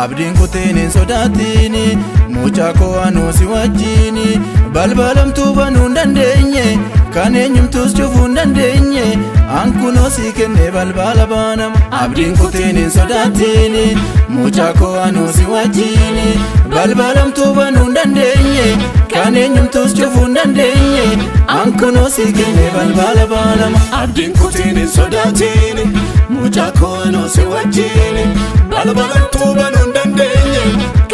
Abdiin kuteen sodaatini mucaa koo anuu si wajjini balbalamtuu banuu hin dandeenye kan eenyumtuus cufuu hin dandeenye an kunoo si kenne balbala banama. Abdiin kuteen sodaatini mucaa koo anuu si wajjini balbalamtuu banuu hin dandeenye kan eenyumtuus cufuu hin dandeenye an kunoo si kenne balbala banama. Abdiin kuteen sodaatini mucaa koo anuu si wajjini balbalamtuu banuu hin dandeenye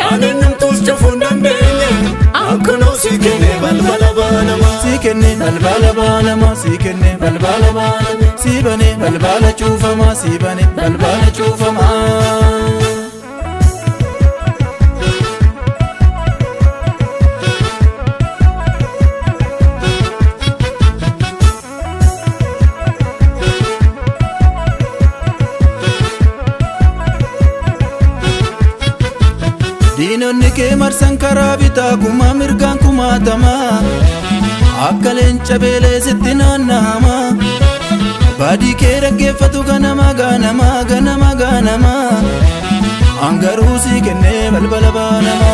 kan eenyumtuus cufuu hin dandeenye an kunoo si kenne balbala banama. Si kenne balbala banama, si kenne balbala banama, si bane balbala cufama, si bane balbala cufama. Diinonni kee marsan karaa bitaa kuma mirgaan kumaatama akka leenca beelee sitti naanna'ama. Baadii kee dhaggeeffatu ganama ganama ganama ganama an garuu si kenne balbala banama.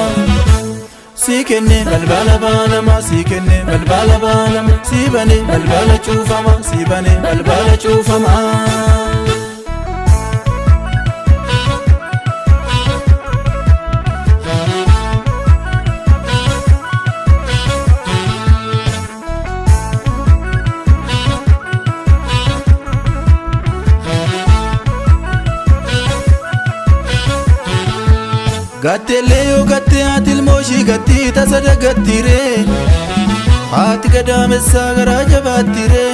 Si kenne balbala banama, si kenne balbala banama, si bane balbala cufama, si bane balbala cufama. Gattelee yoo gatte haati ilmooshii gatti tasada gattire haati gadaamessaa garaa jabaattire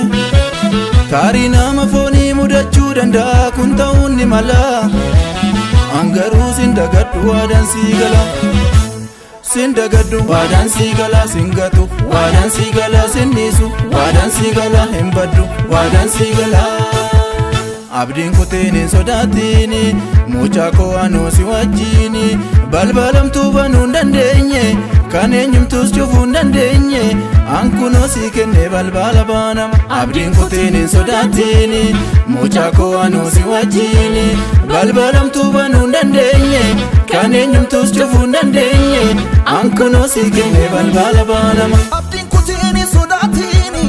taarii nama foonii mudachuu danda'a kun ta'uun ni mala an garuu sin dagadhu waadaan sii gala sin dagadhu waadaan sii gala sin gatu waadaan sii gala sin dhiisu waadaan sii gala hin baddu waadaan sii gala. Abdiin kuteen sodaatini mucaa koo anuu si wajjini balbalamtuu banuu hin dandeenye kan eenyumtuus cufuu hin dandeenye an kunoo si kenne balbala banama. Abdiin kuteen sodaatini mucaa koo anuu si wajjini balbalamtuu banuu hin dandeenye kan eenyumtuus cufuu hin dandeenye an kunoo si kenne balbala banama. Abdiin kuteen sodaatini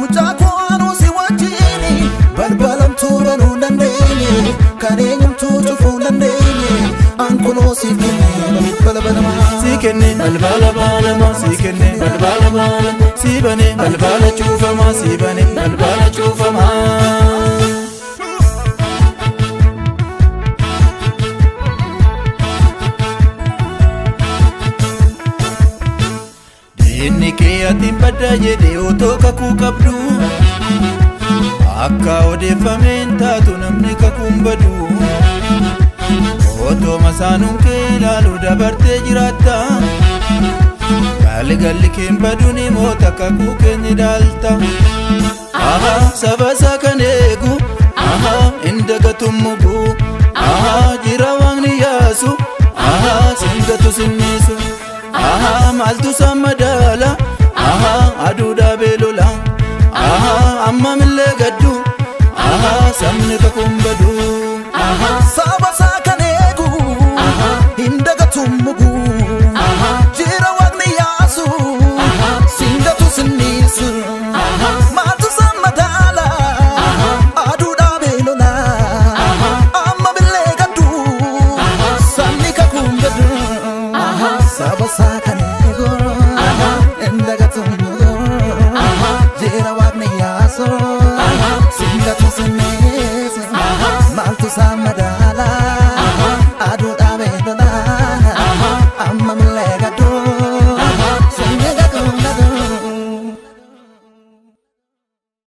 mucaa koo anuu si wajjini balbalamtuu banuu hin dandeenye kan eenyumtuu cufuu hin dandeenye an kunoo si kenne balbala banama. Si kenne balbala banama, si kenne balbala banama, si bane balbala cufama, si bane balbala cufama. Diinni kee ati badda jedhee otoo kakuu qabdu akka odeeffameen taatu namni kakuun badu otoo masaanuun kee ilaaluu dabartee jiraatta galgalli keen baduun moota kakuu keenya dhaalta. Saba isaa kan eegu hin dagatum mugu jira waaqni yaasu sin gatu sin dhiisu maaltu isaan madaala aduudhaa beelola amma millee gaddu sabni kakuun badu. Saba isaa kan eegu hin dagatum mugu jira waaqni yaasu sin gatu sin dhiisu maaltu isaan madaala aduudhaa beelola amma millee gaddu sabni kakuun badu. Saba isaa kan eegu hin dagatum mugu jira waaqni yaasu sin gatu sin dhiisu maaltu isaan